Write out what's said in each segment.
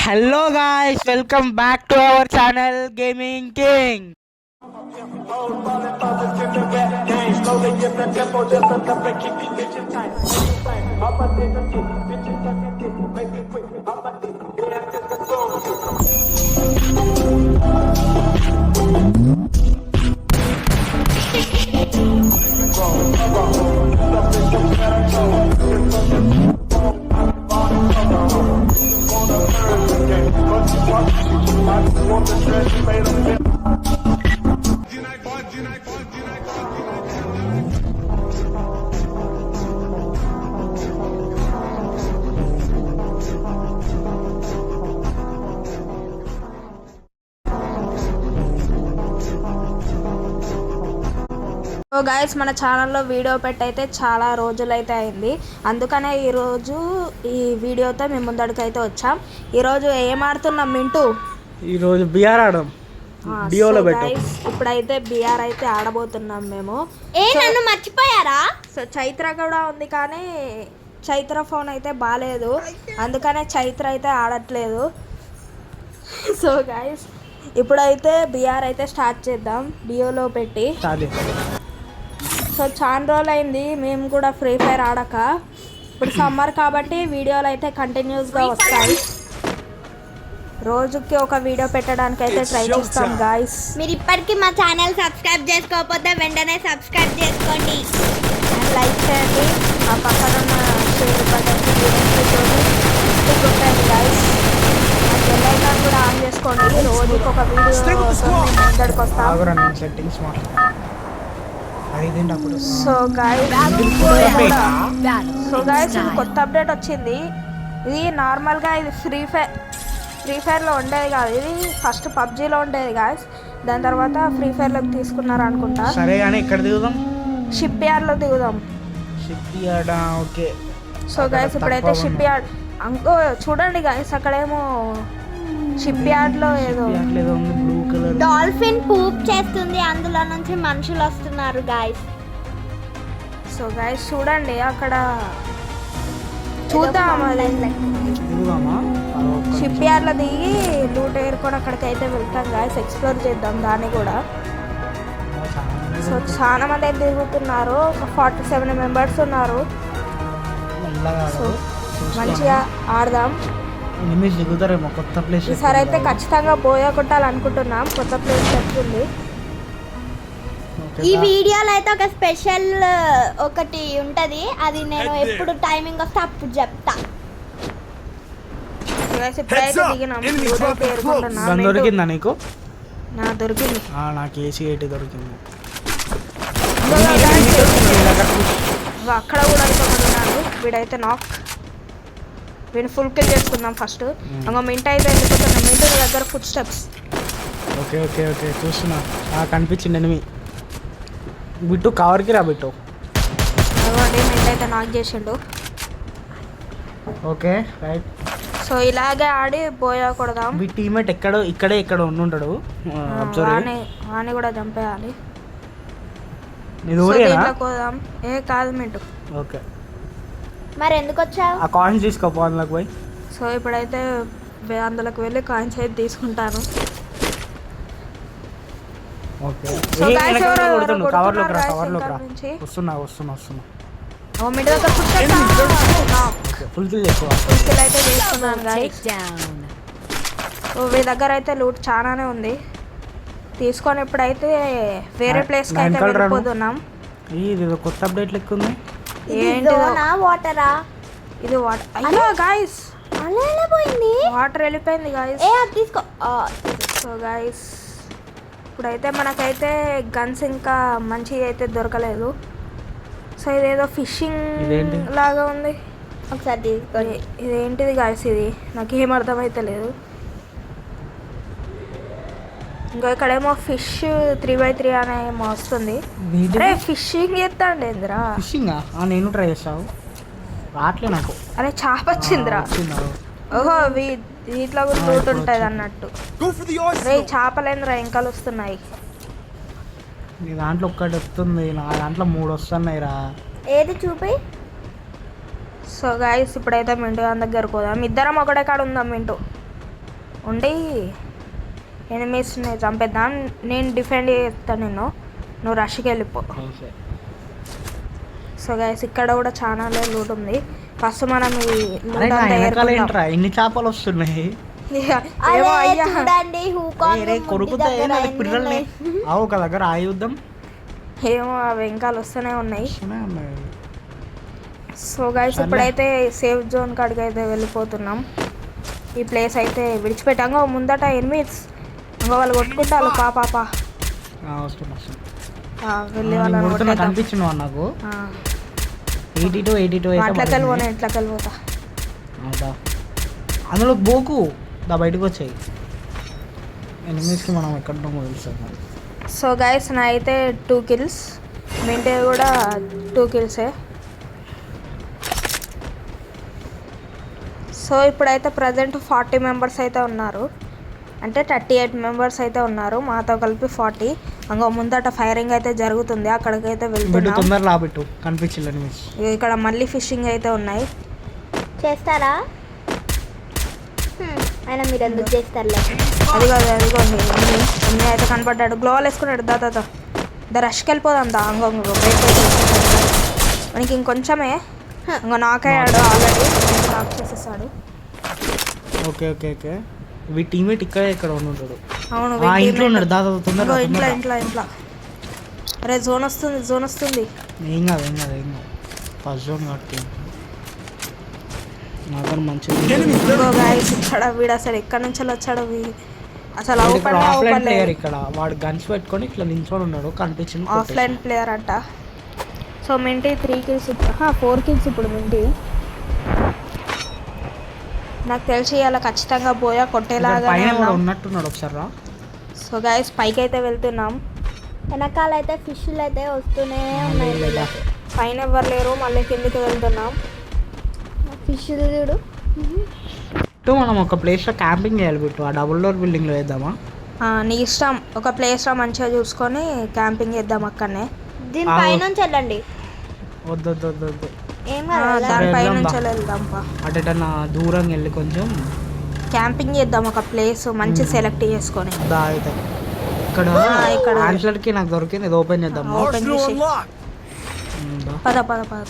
Hello guys, welcome back to our channel Gaming King. So guys మన ఛానల్లో video పెట్టయితే చాలా రోజులైతే అయింది, అందుకనే ఈరోజు ఈ వీడియోతో మేము ముందడికైతే వచ్చాం. ఈరోజు ఏం ఆడుతున్నాం మింటూ? ఈరోజు బిఆర్ ఆడడం. ఇప్పుడైతే బిఆర్ అయితే ఆడబోతున్నాం మేము. నన్ను మర్చిపోయారా? సో చైత్ర కూడా ఉంది, కానీ చైత్ర ఫోన్ అయితే బాగాలేదు, అందుకనే చైత్ర అయితే ఆడట్లేదు. సో గైస్ ఇప్పుడైతే బిఆర్ అయితే స్టార్ట్ చేద్దాం డియోలో పెట్టి. సో చాలా రోజులు అయింది మేము కూడా ఫ్రీ ఫైర్ ఆడక. ఇప్పుడు సమ్మర్ కాబట్టి వీడియోలు అయితే కంటిన్యూస్గా వస్తాయి. రోజుకి ఒక వీడియో పెట్టడానికి అయితే ట్రై చేస్తాం గాయస్. మీరు ఇప్పటికీ మా ఛానల్ సబ్స్క్రైబ్ చేసుకోకపోతే వెంటనే సబ్స్క్రైబ్ చేసుకోండి, లైక్ చేయండి, ఆ పక్కన ఉన్న షేర్ బటన్ కొట్టండి గాయస్. ఆ బెల్ ఐకాన్ కూడా ఆన్ చేసుకోండి. రోజుకి ఒక వీడియో ముందడికి వస్తాం. సో గాయస్ ఇది కొత్త అప్డేట్ వచ్చింది. ఇది నార్మల్గా ఇది ఫ్రీ ఫైర్లో ఉండేది కాదు, ఇది ఫస్ట్ పబ్జీలో ఉండేది గాయస్. దాని తర్వాత ఫ్రీ ఫైర్లోకి తీసుకున్నారు అనుకుంటా. సరే కానీ ఎక్కడ దిగుదాం? షిప్ యార్డ్లో దిగుదాం. Shipyard, okay. So guys ఇప్పుడైతే షిప్ యార్డ్ చూడండి గాయస్, అక్కడేమో షిప్ యార్డ్లో ఏదో బ్లూ కలర్ డాల్ఫిన్ పూప్ చేస్తుంది, అందులో నుంచి మనుషులు వస్తున్నారు గాయస్. సో గాయస్ చూడండి అక్కడ చూద్దాం. అది షిప్ యార్డ్లో దిగి లూట్ ఏరుకొని అక్కడికైతే వెళ్తాం గాయస్, ఎక్స్ప్లోర్ చేద్దాం దాన్ని కూడా. సో చాలా మంది అయితే తిరుగుతున్నారు, ఒక 47 మెంబర్స్ ఉన్నారు. సో మంచిగా ఆడదాం. దిగుతారేమో కొత్త ప్లేస్. ఈసారి అయితే ఖచ్చితంగా బోయా కొట్టాలనుకుంటున్నాం, కొత్త ప్లేస్ చెప్తుంది. ఈ వీడియోలో అయితే ఒక స్పెషల్ ఒకటి ఉంటది, అది నేను ఎప్పుడు టైమింగ్ వస్తే అప్పుడు చెప్తా. దొరికిందా నీకు? నా దొరికింది. నాకు AC-80 దొరికింది. అక్కడ కూడా అనుకున్నాను. వీడైతే నాక్, వీడిని ఫుల్ కిల్ చేసుకుందాం ఫస్ట్. ఇంకో మింట అయితే వెళ్ళిపోతున్నాం. మింట దగ్గర food steps. Okay okay okay చూస్తున్నా, కనిపించింది ఎనిమి. బిట్టు కవర్కి రా బిట్టు. అవ్వండి మింట అయితే నాక్ చేసిండు. Okay right. సో ఇలాగే ఆడి బోయా కొడదాం. మీ టీమేట్ ఇక్కడే ఉండుంటాడు. వాణి కూడా చంపేయాలి. కోదాం. ఏ కాదు మింటు. ఓకే మరి ఎందుకు వచ్చావు? ఆ కాయిన్స్ తీసుకోపో అందులోకి పోయి. సో ఇప్పుడైతే అందులోకి వెళ్ళి కాయిన్స్ అయితే తీసుకుంటాను. వీళ్ళ దగ్గర అయితే లూట్ చాలానే ఉంది, తీసుకొని ఇప్పుడైతే వేరే ప్లేస్కి అయితే వెళ్ళిపోతున్నాం. ఇది కొత్త అప్డేట్ లెక్క ఉంది. వాటరా? ఇది వాటర్. అయ్యో గాయస్ పోయింది, వాటర్ వెళ్ళిపోయింది గాయస్. తీసుకో. సో గాయస్ ఇప్పుడైతే మనకైతే గన్స్ ఇంకా మంచిగా అయితే దొరకలేదు. సో ఇదేదో ఫిషింగ్ లాగా ఉంది. ఒకసారి తీసుకోండి. ఇదేంటిది గాయస్? ఇది నాకేం అర్థమైతే లేదు. ఇంకా ఇక్కడేమో ఫిష్ 3x3 అనే ఏమో వస్తుంది. అరే ఫిషింగ్ చేస్తాండి ఏందిరా? ఫిషింగ్ నేను ట్రై చేస్తావు రావట్లే నాకు. అరే చేప వచ్చిందిరా. ఓహో వీటిలో కూడా లూట్ ఉంటుంది అన్నట్టు. రే చేపలేందిరా ఇంకలు వస్తున్నాయి. నీ దాంట్లో ఒక్కటి వస్తుంది, నా దాంట్లో 3 వస్తున్నాయి రా. ఏది చూపి. సో గాయస్ ఇప్పుడైతే మింటూ గారి దగ్గరకు పోదాం. ఇద్దరం ఒకటే కాడ ఉందాం మింటూ. ఉండి ఎనిమీస్ని చంపేద్దాం. నేను డిఫెండ్ చేస్తాను నిన్ను, నువ్వు రష్కి వెళ్ళిపో. ఓకే. సో గైస్ ఇక్కడ కూడా చాలా లూట్ ఉంది. ఫస్ట్ మనం ఈ loot అరే నా అంతా వెనకాల ఏరుకుందాం. ఏంట్రా ఇన్ని చేపలు వస్తున్నాయి? ఏమో అదే అయ్యా. చూడండి హూకాంగ్ రే కొరుకుతాయి దగ్గర నా ఎన్ని పిల్లల్ని. ఉన్నాయి. ఆ ఒక దగ్గర ఆయుధం ఏమో ఆ వెంకాలు వస్తూనే ఉన్నాయి. వస్తూనే ఉన్నాయి. సో గైస్ ఇప్పుడైతే సేఫ్ జోన్ కాడికి అయితే వెళ్ళిపోతున్నాం. ఈ ప్లేస్ అయితే విడిచిపెట్టాం. ముందట ఎనిమిస్ ఇంకా వాళ్ళు కొట్టుకుంటారు పాపా వస్తున్నా వెళ్ళి వాళ్ళని కొట్టేద్దాం. కనిపించిన నాకు ఆ, 82 అట్లకి వెళ్ళిపోనా ఇట్లకి వెళ్ళిపోతా. అవుదా అందులో బోకు దా బయటకు వచ్చాయి ఎనిమిస్కి మనం ఎక్కడ తెలుసు. సో గైస్ నా అయితే 2 kills, మింటే కూడా 2 kills. సో ఇప్పుడైతే ప్రజెంట్ 40 మెంబర్స్ అయితే ఉన్నారు, అంటే 38 మెంబర్స్ అయితే ఉన్నారు, మాతో కలిపి 40. ఇంకో ముందట ఫైరింగ్ అయితే జరుగుతుంది, అక్కడికైతే వెళ్తున్నాం. తొందర లాబెట్టు కనిపించలేదు ఎనిమిస్. ఇక్కడ మళ్ళీ ఫిషింగ్ అయితే ఉన్నాయి. చేస్తారా? అయినా మీరు ఎందుకు చేస్తారులే. అదిగోండి అన్నీ అయితే కనపడ్డాడు. గ్లోవల్ వేసుకున్నాడు. దా రష్కి వెళ్ళిపోదాం. దా ఇంకొక బ్రేక్ అయితే మనకి ఇంకొంచెమే. ఇంకో నాక్ అయ్యాడు ఆల్రెడీ, నాక్ చేసేసాడు. Okay okay okay we teammate ఇక్కడ ఉంటాడు. అవును ఇంట్లో ఉన్నాడు. దాదాపు తొందర ఇంట్లో అరే జోన్ వస్తుంది. ఏం కాదు ఫస్ట్ జోన్ కాబట్టి నాకు మంచిగా. ఇంకో గాయస్ ఇక్కడ వీడు అసలు ఎక్కడి నుంచి వచ్చాడు, అసలు ఆఫ్లైన్ ప్లేయర్ ఇక్కడ. వాడు గన్స్ పెట్టుకొని ఇట్లా నిల్చొని ఉన్నాడు, కనిపించింది. ఆఫ్లైన్ ప్లేయర్ అంట. సో మింటి 3 kills 4 kills ఇప్పుడు మింటి. నాకు తెలిసి అలా ఖచ్చితంగా పోయా కొట్టేలాగా ఉన్నట్టున్నాడు ఒకసారి రా. సో గాయస్ పైకి అయితే వెళ్తున్నాం. వెనకాల అయితే ఫిష్లు అయితే వస్తూనే ఉన్నాయి. పైన ఎవరు లేరు, మళ్ళీ కిందికి వెళ్తున్నాం. ఫిష్లు చూడు. మనం ఒక ప్లేస్లో క్యాంపింగ్ చేయాలి బిట్టు. ఆ డబుల్ డోర్ బిల్డింగ్లో వేద్దామా? నీ ఇష్టం. ఒక ప్లేస్లో మంచిగా చూసుకొని క్యాంపింగ్ చేద్దాం అక్కడనే. దీని పైనుంచి వెళ్ళండి. వద్దు ఏం కాదు. దానిపై నుంచి వెళ్దాం. అటన్నా దూరంగా వెళ్ళి కొంచెం క్యాంపింగ్ చేద్దాం ఒక ప్లేస్ మంచి సెలెక్ట్ చేసుకొని. అయితే ఇక్కడ ఆన్సర్కి నాకు దొరికింది. ఇది ఓపెన్ చేద్దాం. ఓపెన్ చేసి పద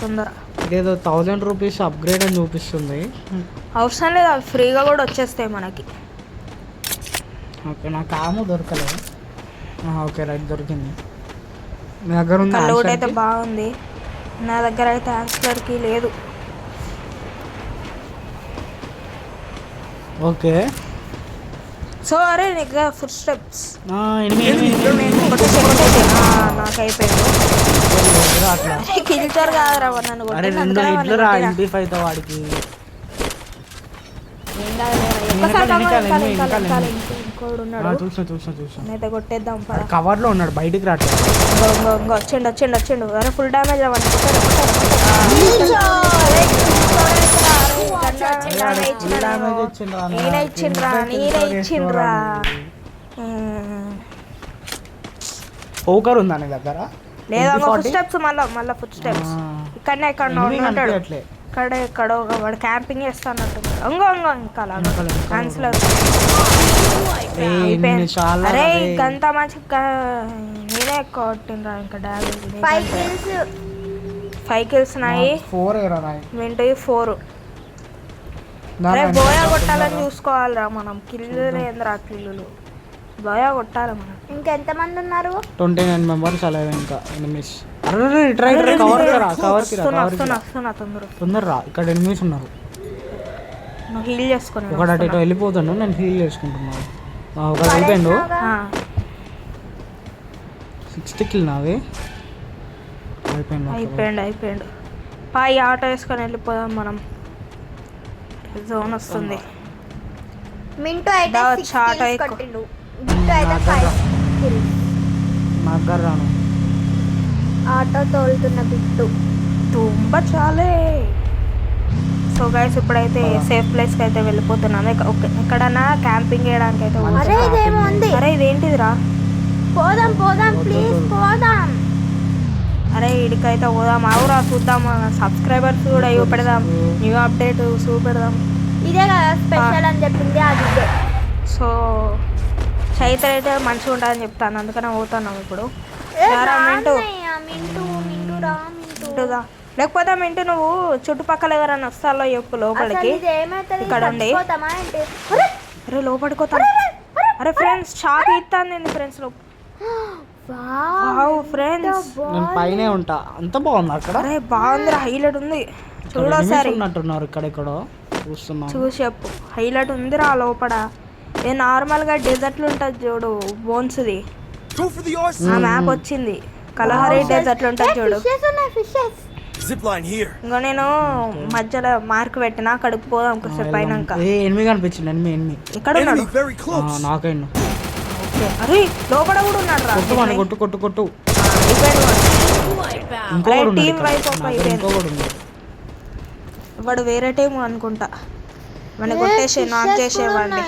తొందర. ఇదేదో 1000 రూపీస్ అప్గ్రేడ్ అని చూపిస్తుంది. అవసరం లేదు, అవి ఫ్రీగా కూడా వచ్చేస్తాయి మనకి. ఓకే నాకు ఆమె దొరకలేదు. ఓకే రైట్ దొరికింది. మీ దగ్గర ఉంది? కల్లుగుడ్ అయితే బాగుంది. నా దగ్గర అయితే ఆన్సర్కి లేదు. ఓకే సో అరే నీకు ఫుడ్ స్టెప్స్ నాకు అయిపోయింది. కిల్చర్ కాదురా నన్ను ఇంటిఫైతో వాడికి చూసా కొట్టేద్దాం. కవర్ లో ఉన్నాడు, బయటికి రావట్లేదు. వచ్చిండు. అరే ఫుల్ డ్యామేజ్ అవ్వండి. నేనే ఇచ్చిండ్రా. ఓకర్ ఉందా నీ దగ్గర? లేదా ఫుడ్ స్టెప్స్ మళ్ళీ ఫుడ్ స్టెప్స్ ఇక్కడనే ఉంటాడు. ఎక్కడో వాడు క్యాంపింగ్ చేస్తానట్టున్నాడు. ఇంకా క్యాన్సిల్. అరే ఇంకంతా మంచి నేనే ఎక్కువ కొట్టిండ్రా. ఇంకా డ్యామేజ్ 5 kills నాయి. 4 అరే బోయా కొట్టాలని చూసుకోవాలిరా మనం. కిల్లులేంద్రా కిల్లులు, బోయా కొట్టాలి మనం. ఇంకెంతమంది ఉన్నారు? 29 మెంబర్స్. అలాగే ఇంకా ఎనిమిస్. తొందరరా, ఇక్కడ ఎనిమిస్ ఉన్నారు. నువ్వు హీల్ చేసుకుని ఒకటి అటు ఇటు వెళ్ళిపోతాను, నేను హీల్ చేసుకుంటున్నాను. ఒకటి వెళ్ళిపోయిండు. 60 kill నావి. అయిపోయిండు. పాయి ఆటో వేసుకొని వెళ్ళిపోదాం మనం. జోన్ వస్తుంది. మింటూ అయితే 6 kills కొట్టిండు. మింటూ అయితే 5 kills. నాకు రాను. ఆటో తోలుతున్న బిట్టు తుంబ చాలే. సో గైస్ ఇప్పుడైతే సేఫ్ ప్లేస్కి అయితే వెళ్ళిపోతున్నాను. ఎక్కడన్నా క్యాంపింగ్ చేయడానికి అయితే. అరే ఇదేమో ఉంది. అరే ఇదేంటిదిరా? పోదాం ప్లీజ్ పోదాం. అరే ఇడికైతే పోదాం. అవురా చూద్దాం. సబ్స్క్రైబర్స్ కూడా చూపెడదాం, న్యూ అప్డేట్ చూపెడదాం. ఇదే కదా స్పెషల్ అని చెప్పింది అది. సో చైత్ర అయితే మంచిగా ఉంటుందని చెప్తాను, అందుకనే పోతున్నాం ఇప్పుడు. రారా మింటూ, మింటూదా. లేకపోతే మింటూ నువ్వు చుట్టుపక్కల ఎవరైనా వస్తాలో చెప్పు లోపలికి, ఇక్కడ ఉండి. అరే లోపలికోతాను. అరే ఫ్రెండ్స్ షాక్ ఇస్తాను ఫ్రెండ్స్ ఫ్రెండ్స్. నేను పైనే ఉంటా. అంత బాగుంది అక్కడ. అరే బాగుందిరా, హైలైట్ ఉంది చూడసారి. ఉన్నట్టున్నారు ఇక్కడ చూస్తున్నా. చూసి చెప్పు, హైలైట్ ఉందిరా లోపల. ఏ నార్మల్గా డెజర్ట్లు ఉంటుంది చూడు, బోన్స్ది ఆ మ్యాప్ వచ్చింది. కలహరి డెజర్ట్లు ఉంటుంది చూడు. ఇంకో నేను మధ్యలో మార్క్ పెట్టినా, అక్కడికి పోదాం కొంచెం పైన. ఎనిమిది కనిపించింది. ఎనిమిది ఎక్కడ ఉన్నాడు? నాకైనా. అరే లోపల కూడా ఉన్నాడు రా. కొట్టు కొట్టు కొట్టు. టీం వైపు వాడు వేరే టీం అనుకుంటా. మన కొట్టేసి నాక్ చేసేవాడిని.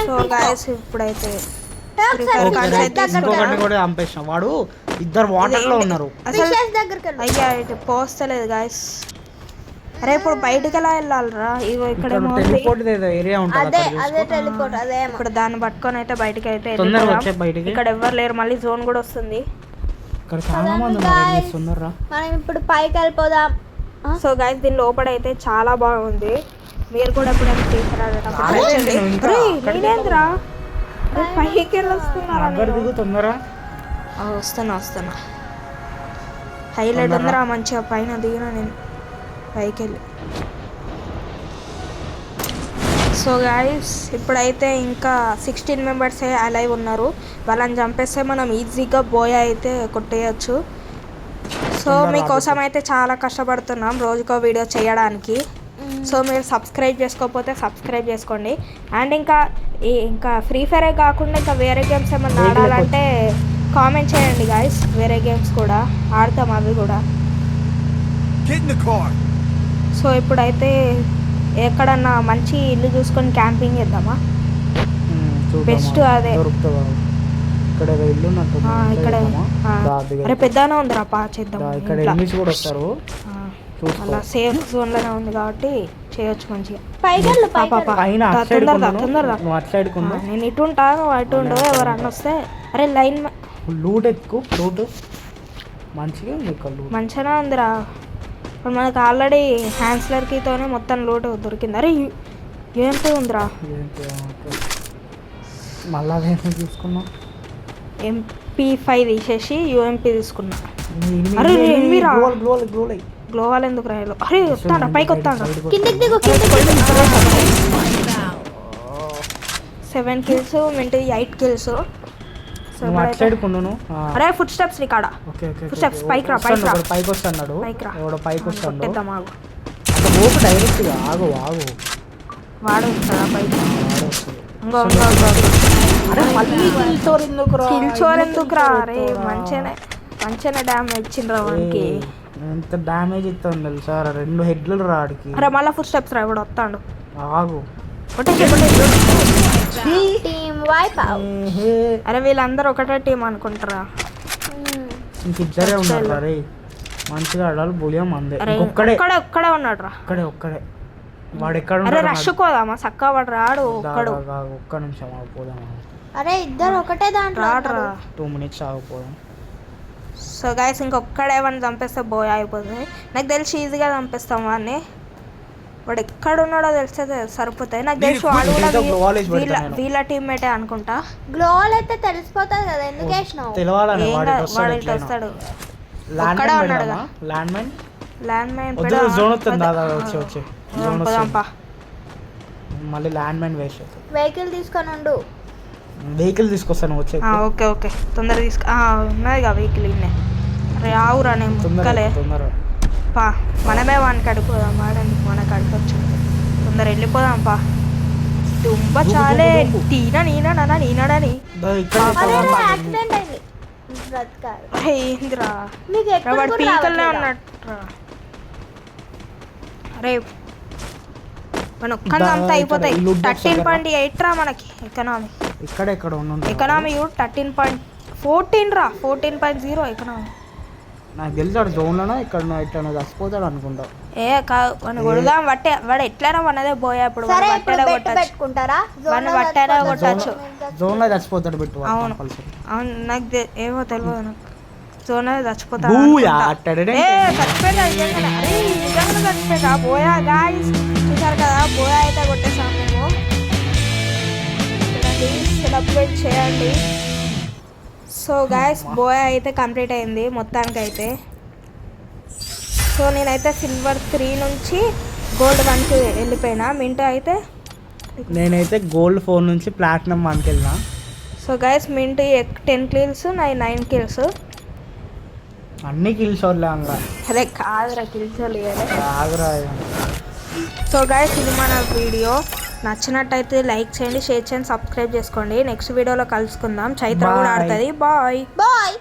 సో గాయస్ ఇప్పుడైతే కూడా చంపేసిన. వాడు ఇద్దరు వాటర్ లో ఉన్నారు. అయ్యా ఇటు పోస్తలేదు గాయస్. అరే ఇప్పుడు బయటకి ఎలా వెళ్ళాలరా? ఇగో ఇక్కడ ఏరియా ఉంటుంది, ఇప్పుడు దాన్ని పట్టుకొని అయితే బయటకి అయితే బయటికి. ఇక్కడ ఎవరు లేరు, మళ్ళీ జోన్ కూడా వస్తుంది. ఇక్కడ చాలా మంది మనం ఇప్పుడు పైకి వెళ్ళిపోదాం. సో గైస్ దీని లోపల అయితే చాలా బాగుంది. మీరు కూడా ఎప్పుడైనా తీసుకురాడరా? పైకి వెళ్ళొస్తున్నారా? వస్తున్నా. హైలైట్ ఉందిరా మంచిగా. పైన దిగిన నేను పైకి వెళ్ళి. సో గైస్ ఇప్పుడైతే ఇంకా 16 మెంబర్స్ అలైవ్ ఉన్నారు. వాళ్ళని చంపేస్తే మనం ఈజీగా బోయా అయితే కొట్టేయచ్చు. సో మీకోసం అయితే చాలా కష్టపడుతున్నాం రోజుకో వీడియో చేయడానికి. సో మీరు సబ్స్క్రైబ్ చేసుకోకపోతే సబ్స్క్రైబ్ చేసుకోండి. అండ్ ఇంకా ఫ్రీ ఫైరే కాకుండా ఇంకా వేరే గేమ్స్ ఏమన్నా ఆడాలంటే కామెంట్ చేయండి గాయస్. వేరే గేమ్స్ కూడా ఆడతాం, అవి కూడా. సో ఇప్పుడైతే ఎక్కడన్నా మంచి ఇల్లు చూసుకొని క్యాంపింగ్ చేద్దామా? బెస్ట్ అదే. ఇక్కడ అరే పెద్దనే ఉందిరా, పా చేద్దాం. అలా సేఫ్ జోన్ లోనే ఉంది కాబట్టి చేయొచ్చు మంచిగా. తొందరగా నేను ఇటు ఉంటాను, అటు ఉండు. ఎవరన్నా వస్తే అరే లైన్ లూట్ ఎక్కువ. లూట్ మంచిగా ఉందిరా. ఇప్పుడు మనకు ఆల్రెడీ హ్యాండ్స్లర్ కీతోనే మొత్తం లూట్ దొరికింది. అరే ఏంటి ఉందిరా? మళ్ళా తీసుకున్నా. MP5 తీసేసి UMP తీసుకున్నా. అరే గ్లోవాల్ ఎందుకు రాయలు? అరే వస్తాడా, పైకి వస్తాడా? 7 kills మింటూ 8 kills. అరే ఫుట్ స్టెప్స్ కాడ. ఫుట్ స్టెప్స్ పైకి రా. పైకి వస్తాడు. డైరెక్ట్ ఆగు వాడు వస్తాడా పైకి? ఎందుకురా? అరే మంచిగానే డ్యామేజ్ ఇచ్చిండ్రా వానికి. ఎంత డ్యామేజ్ ఇస్తాను తెలుసా? 2 హెడ్లు రాడికి. అరే మళ్ళీ ఫుట్ స్టెప్స్ రా, ఇప్పుడు వస్తాడు. ఆగు. అరే వీళ్ళందరూ ఒకటే టీం అనుకుంటారా? ఇంకిద్దరే ఉన్నారు. అరే మంచిగా ఆడాలి. బులియం అందే. ఒక్కడే ఉన్నాడు రా. ఒక్కడే వాడు ఎక్కడ? అరే రష్ కోదామా? చక్క వాడు రాడు. ఒక్క నిమిషం ఆగిపోదామా? అరే ఇద్దరు ఒకటే దాంట్లో రాడరా. 2 minutes ఆగిపోదాం. సో గైస్ ఇంకొక్కడే వాడిని చంపేస్తే బోయ్ అయిపోతుంది. నాకు తెలిసి ఈజీగా చంపేస్తాం వాడిని. వాడు ఎక్కడ ఉన్నాడో తెలిస్తే సరిపోతాయి. నాకు తెలిసి వాడు కూడా వీళ్ళ టీమ్మేటే అనుకుంటా. గ్లోవల్ అయితే తెలిసిపోతుంది కదా, ఎందుకు వేసినావు? వాడు ఇట్లా వస్తాడు. ఒక్కడే ఉన్నాడు కదా. ల్యాండ్ మైన్ మళ్ళీ ల్యాండ్ మైన్ వేస్ట్. వెహికల్ తీసుకొని ఉండు. వెహికల్ తీసుకొస్తాను వచ్చే. ఓకే తొందరగా ఉన్నదిగా వెహికల్. ఇన్నే అరే ఆవురా, నేను ముక్కలే. పా మనమే వానికి అడుగుదాం. వాడానికి మనకు అడగచ్చు. తొందర వెళ్ళిపోదాం పా. తుంబ చాలే. నీనాడని ఏందిరా వాడు పీకల్నే ఉన్నట్రా. అరే మన ఒక్కడంతా అయిపోతాయి. 13.8 రా మనకి ఎకనామీ. ఎక్కడ ఎకనామీ 13.14 రా. 14.0 ఎకనామీ. నాకు తెలిసి వాడు జోన్లోనో ఇక్కడ ఎట్లా చచ్చిపోతాడు అనుకుంటా. ఏ కాదు వాడిని కొడదాం. వాడు ఎట్లైనా మనదే పోయా. ఇప్పుడు సరే వాడిని ఇప్పుడు వట్టేలా బెట్ కొట్టచ్చు. పెట్టుకుంటారా వాడిని వట్టేలా కొట్టచ్చు. జోన్లో చచ్చిపోతాడు పెట్టు. అవును అవును నాకు ఏమో తెలియదు. నాకు జోన్ చచ్చిపోతాడు. బూయా అనుకుంటా. అట్టడే. ఏ చచ్చిపోయినా నిజంగానే. అరే నిజంగా చచ్చిపోయినా బోయా గాయస్. చూసారు కదా బోయా అయితే కొట్టేసాం మేము. చూడండి సెలబ్రేట్ చేయండి. సో గాయస్ బోయా అయితే కంప్లీట్ అయింది మొత్తానికి అయితే. సో నేనైతే సిల్వర్ 3 నుంచి గోల్డ్ 1కి వెళ్ళిపోయినా. మింటూ అయితే నేనైతే గోల్డ్ 4 నుంచి ప్లాటినం 1కి వెళ్ళినా. So guys Mintu 10 kills, 9 kills. అన్ని కిల్స్ వదిలేంగా. అదే కాదురా కిల్స్ లేదా. ఆగరా. సో గైస్ ఇది మన వీడియో. నచ్చినట్టయితే లైక్ చేయండి, షేర్ చేయండి, సబ్స్క్రైబ్ చేసుకోండి. నెక్స్ట్ వీడియోలో కలుసుకుందాం. చైత్ర కూడా ఆడుతుంది. Bye bye.